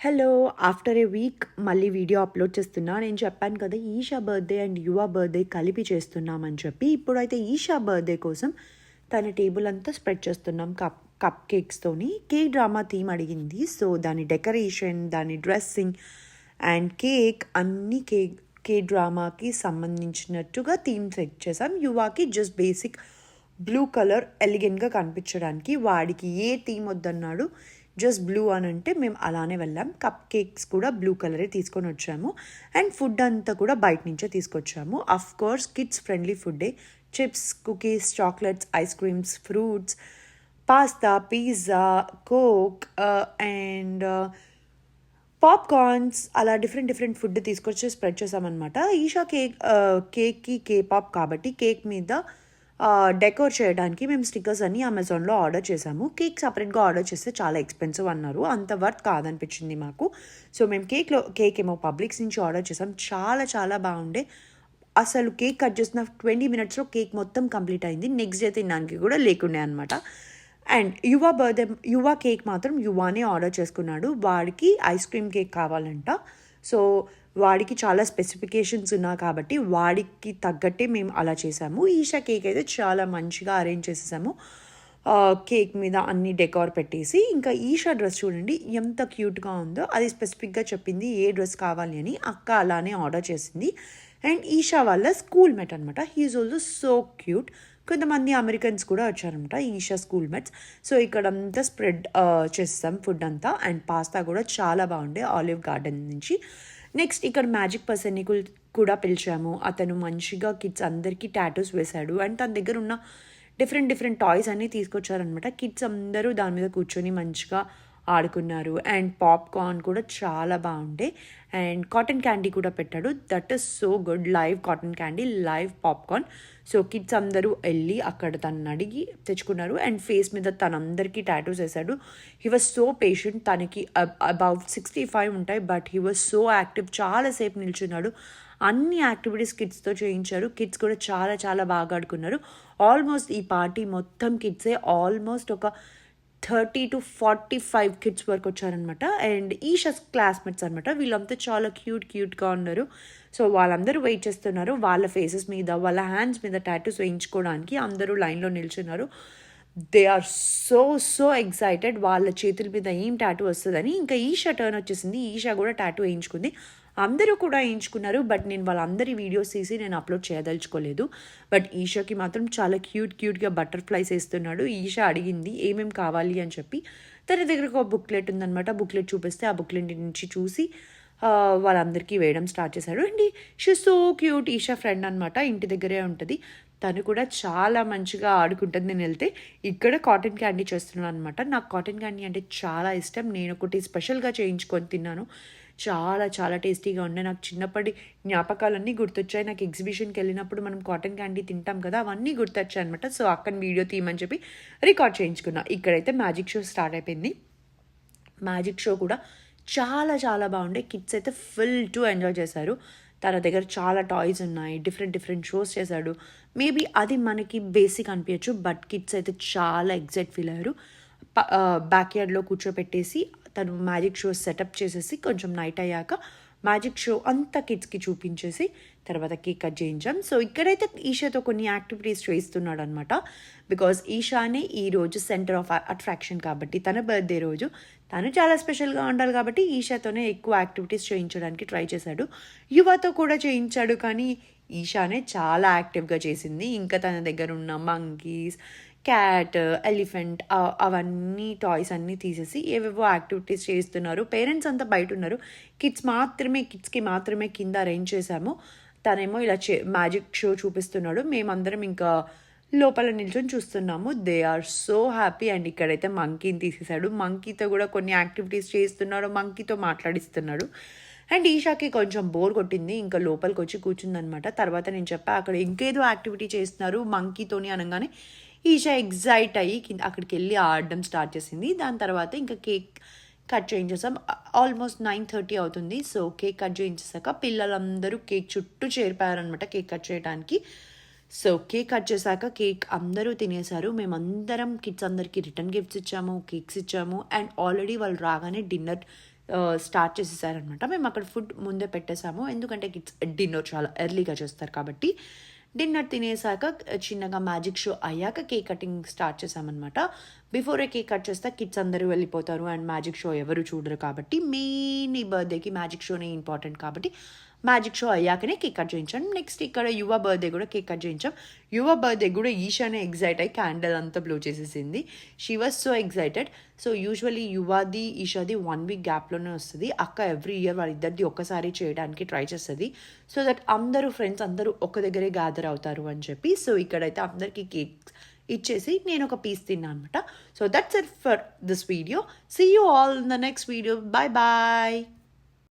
Hello! After ఏ week మళ్ళీ video upload చేస్తున్నా. నేను చెప్పాను కదా! ఈషా బర్త్‌డే అండ్ యువ బర్త్‌డే కలిపి చేస్తున్నామని చెప్పి. ఇప్పుడైతే ఈషా బర్త్‌డే కోసం తన టేబుల్ అంతా స్ప్రెడ్ చేస్తున్నాం కప్ కేక్స్‌తోని. కేక్ డ్రామా థీమ్ అడిగింది. సో, దాని డెకరేషన్, దాని డ్రెస్సింగ్ అండ్ కేక్ అన్నీ కేక్ డ్రామాకి సంబంధించినట్టుగా థీమ్ సెట్ చేసాం. యువాకి జస్ట్ బేసిక్ బ్లూ కలర్ ఎలిగెంట్‌గా కనిపించడానికి. వాడికి ఏ థీమ్ వద్దన్నాడు. జస్ట్ బ్లూ అని అంటే మేము అలానే వెళ్ళాం. కప్ కేక్స్ కూడా బ్లూ కలరే తీసుకొని వచ్చాము. అండ్ ఫుడ్ అంతా కూడా బయట నుంచే తీసుకొచ్చాము. కోర్స్ కిడ్స్ ఫ్రెండ్లీ ఫుడ్డే. Chips, cookies, chocolates, ice creams, fruits, pasta, pizza, coke and popcorns అలా డిఫరెంట్ ఫుడ్ తీసుకొచ్చి స్ప్రెడ్ చేసామన్నమాట. ఈషా కేక్కి కేపాప్ కాబట్టి కేక్ మీద డెకోర్ చేయడానికి మేము స్టిక్కర్స్ అన్ని అమెజాన్లో ఆర్డర్ చేసాము. కేక్ సపరేట్గా ఆర్డర్ చేస్తే చాలా ఎక్స్పెన్సివ్ అన్నారు. అంత వర్త్ కాదనిపించింది మాకు. సో మేము కేక్ ఏమో పబ్లిక్స్ నుంచి ఆర్డర్ చేసాం. చాలా బాగుండే. అసలు కేక్ కట్ చేసిన 20 మినిట్స్లో కేక్ మొత్తం కంప్లీట్ అయింది. నెక్స్ట్ డే తినడానికి కూడా లేకుండే అనమాట. అండ్ యువ కేక్ మాత్రం యువానే ఆర్డర్ చేసుకున్నాడు. వాడికి ఐస్ క్రీమ్ కేక్ కావాలంట. సో వాడికి చాలా స్పెసిఫికేషన్స్ ఉన్నాయి కాబట్టి వాడికి తగ్గట్టే మేము అలా చేసాము. ఈషా కేక్ అయితే చాలా మంచిగా అరేంజ్ చేసేసాము. కేక్ మీద అన్ని డెకార్ పెట్టేసి. ఇంకా ఈషా డ్రెస్ చూడండి ఎంత క్యూట్గా ఉందో. అది స్పెసిఫిక్గా చెప్పింది ఏ డ్రెస్ కావాలి అని. అక్క అలానే ఆర్డర్ చేసింది. అండ్ ఈషా వాళ్ళ స్కూల్ మేట్ అనమాట. He is also so cute. కొంతమంది అమెరికన్స్ కూడా వచ్చారనమాట ఈషా స్కూల్ మేట్స్. సో ఇక్కడంతా స్ప్రెడ్ చేస్తాం ఫుడ్ అంతా. అండ్ పాస్తా కూడా చాలా బాగుండే ఆలివ్ గార్డెన్ నుంచి. నెక్స్ట్ ఇక్కడ మ్యాజిక్ పర్సన్ని కూడా పిలిచాము. అతను మంచిగా కిడ్స్ అందరికీ టాటూస్ వేశాడు. అండ్ తన దగ్గర ఉన్న డిఫరెంట్ టాయ్స్ అన్నీ తీసుకొచ్చారనమాట. కిడ్స్ అందరూ దాని మీద కూర్చొని మంచిగా ఆడుకున్నారు. అండ్ పాప్కార్న్ కూడా చాలా బాగుండే. అండ్ కాటన్ క్యాండీ కూడా పెట్టాడు. That is so good. Live cotton candy, live popcorn. So kids అందరూ వెళ్ళి అక్కడ తనని అడిగి తెచ్చుకున్నారు. అండ్ ఫేస్ మీద తనందరికీ టాటూస్ వేశాడు. He was so patient. తనకి అబౌట్ 65 ఉంటాయి. But he was so active. చాలాసేపు నిల్చున్నాడు. అన్ని యాక్టివిటీస్ కిడ్స్తో చేయించారు. కిడ్స్ కూడా చాలా బాగా ఆడుకున్నారు. ఆల్మోస్ట్ ఈ పార్టీ మొత్తం కిడ్సే. ఆల్మోస్ట్ ఒక 30 to 45 కిడ్స్ వరకు వచ్చారనమాట. అండ్ ఈషా క్లాస్మేట్స్ అనమాట. వీళ్ళంతా చాలా క్యూట్గా ఉన్నారు. సో వాళ్ళందరూ వెయిట్ చేస్తున్నారు. వాళ్ళ ఫేసెస్ మీద, వాళ్ళ హ్యాండ్స్ మీద టాటూస్ వేయించుకోవడానికి అందరూ లైన్లో నిల్చున్నారు. They are so excited. వాళ్ళ చేతుల మీద ఏం టాటూ వస్తుందని. ఇంకా ఈషా టర్న్ వచ్చేసింది. ఈషా కూడా టాటూ వేయించుకుంది. అందరూ కూడా వేయించుకున్నారు. బట్ నేను వాళ్ళందరి వీడియోస్ తీసి నేను అప్లోడ్ చేయదలుచుకోలేదు. బట్ ఈషాకి మాత్రం చాలా క్యూట్గా బటర్ఫ్లైస్ వేస్తున్నాడు. ఈషా అడిగింది ఏమేమి కావాలి అని చెప్పి. తన దగ్గర ఒక బుక్లెట్ ఉందనమాట. బుక్లెట్ చూపిస్తే ఆ బుక్లెట్ నుంచి చూసి వాళ్ళందరికీ వేయడం స్టార్ట్ చేశాడు. And she so cute. Isha friend అనమాట. ఇంటి దగ్గరే ఉంటుంది. తను కూడా చాలా మంచిగా ఆడుకుంటుంది. నేను వెళ్తే ఇక్కడ కాటన్ క్యాండీ చేస్తున్నాను అనమాట. నాకు కాటన్ క్యాండీ అంటే చాలా ఇష్టం. నేను ఒకటి స్పెషల్గా చేయించుకొని తిన్నాను. చాలా టేస్టీగా ఉండే. నాకు చిన్నప్పటి జ్ఞాపకాలన్నీ గుర్తొచ్చాయి. నాకు ఎగ్జిబిషన్కి వెళ్ళినప్పుడు మనం కాటన్ క్యాండీ తింటాం కదా, అవన్నీ గుర్తొచ్చాయి అనమాట. సో అక్కడ వీడియో తీయమని చెప్పి రికార్డ్ చేయించుకున్నా. ఇక్కడైతే మ్యాజిక్ షో స్టార్ట్ అయిపోయింది. మ్యాజిక్ షో కూడా చాలా బాగుండే. కిడ్స్ అయితే ఫుల్ టు ఎంజాయ్ చేశారు. తన దగ్గర చాలా టాయ్స్ ఉన్నాయి. డిఫరెంట్ షోస్ చేశాడు. మేబీ అది మనకి బేసిక్ అనిపించచ్చు. బట్ కిడ్స్ అయితే చాలా ఎగ్జైట్ ఫీల్ అయ్యారు. బ్యాక్ యార్డ్లో కూర్చోపెట్టేసి తను మ్యాజిక్ షో సెటప్ చేసేసి కొంచెం నైట్ అయ్యాక మ్యాజిక్ షో అంతా కిడ్స్కి చూపించేసి తర్వాత కేక్ కట్ చేయించాం. సో ఇక్కడైతే ఈషాతో కొన్ని యాక్టివిటీస్ చేయిస్తున్నాడు అనమాట. బికాజ్ ఈషానే ఈరోజు సెంటర్ ఆఫ్ అట్రాక్షన్ కాబట్టి తన బర్త్డే రోజు తను చాలా స్పెషల్గా ఉండాలి కాబట్టి ఈషాతోనే ఎక్కువ యాక్టివిటీస్ చేయించడానికి ట్రై చేశాడు. యువతో కూడా చేయించాడు. కానీ ఈషానే చాలా యాక్టివ్గా చేసింది. ఇంకా తన దగ్గర ఉన్న మంకీస్, క్యాట్, ఎలిఫెంట్ అవన్నీ టాయ్స్ అన్నీ తీసేసి ఏవేవో యాక్టివిటీస్ చేస్తున్నారు. పేరెంట్స్ అంతా బయట ఉన్నారు. కిడ్స్కి మాత్రమే కింద అరేంజ్ చేశాము. తనేమో ఇలా మ్యాజిక్ షో చూపిస్తున్నాడు. మేమందరం ఇంకా లోపల నిల్చొని చూస్తున్నాము. They are so happy. And ఇక్కడైతే మంకీని తీసేశాడు. మంకీతో కూడా కొన్ని యాక్టివిటీస్ చేస్తున్నాడు. మంకీతో మాట్లాడిస్తున్నాడు. అండ్ ఈషాకి కొంచెం బోర్ కొట్టింది. ఇంకా లోపలికి వచ్చి కూర్చుందనమాట. తర్వాత నేను చెప్పా అక్కడ ఇంకేదో యాక్టివిటీ చేస్తున్నారు మంకీతోని అనగానే ఈషా ఎగ్జైట్ అయ్యి అక్కడికి వెళ్ళి ఆడడం స్టార్ట్ చేసింది. దాని తర్వాత ఇంకా కేక్ కట్ చేయించేసాం. ఆల్మోస్ట్ 9:30 అవుతుంది. సో కేక్ కట్ చేయించేసాక పిల్లలందరూ కేక్ చుట్టూ చేరిపోయారనమాట కేక్ కట్ చేయడానికి. సో కేక్ కట్ చేశాక కేక్ అందరూ తినేశారు. మేమందరం కిడ్స్ అందరికీ రిటర్న్ గిఫ్ట్స్ ఇచ్చాము, కేక్స్ ఇచ్చాము. అండ్ ఆల్రెడీ వాళ్ళు రాగానే డిన్నర్ స్టార్ట్ చేసేసారనమాట. మేము అక్కడ ఫుడ్ ముందే పెట్టేసాము, ఎందుకంటే కిడ్స్ డిన్నర్ చాలా ఎర్లీగా చేస్తారు కాబట్టి. డిన్నర్ తినేసాక చిన్నగా మ్యాజిక్ షో అయ్యాక కేక్ కటింగ్ స్టార్ట్ చేసామన్నమాట. బిఫోరే కేక్ కట్ చేస్తే కిడ్స్ అందరూ వెళ్ళిపోతారు అండ్ మ్యాజిక్ షో ఎవరు చూడరు కాబట్టి, మెయిన్ ఈ బర్త్డేకి మ్యాజిక్ షోనే ఇంపార్టెంట్ కాబట్టి మ్యాజిక్ షో అయ్యాకనే కేక్ కట్ చేయించాం. నెక్స్ట్ ఇక్కడ యువ బర్త్డే కూడా కేక్ కట్ చేయించాం. యువ బర్త్డే కూడా ఈషానే ఎగ్జైట్ అయ్యి క్యాండిల్ అంతా బ్లో చేసేసింది. She was so excited. So usually యువాది ఈషాది 1 వీక్ గ్యాప్లోనే వస్తుంది. అక్క ఎవ్రీ ఇయర్ వాళ్ళిద్దరిది ఒక్కసారి చేయడానికి ట్రై చేస్తుంది, సో దట్ అందరూ ఫ్రెండ్స్ అందరూ ఒక దగ్గరే గ్యాదర్ అవుతారు అని చెప్పి. సో ఇక్కడైతే అందరికీ కేక్స్ ఇచ్చేసి నేను ఒక పీస్ తిన్నాను అనమాట. So that's it for this video. See you all in the next video. Bye bye.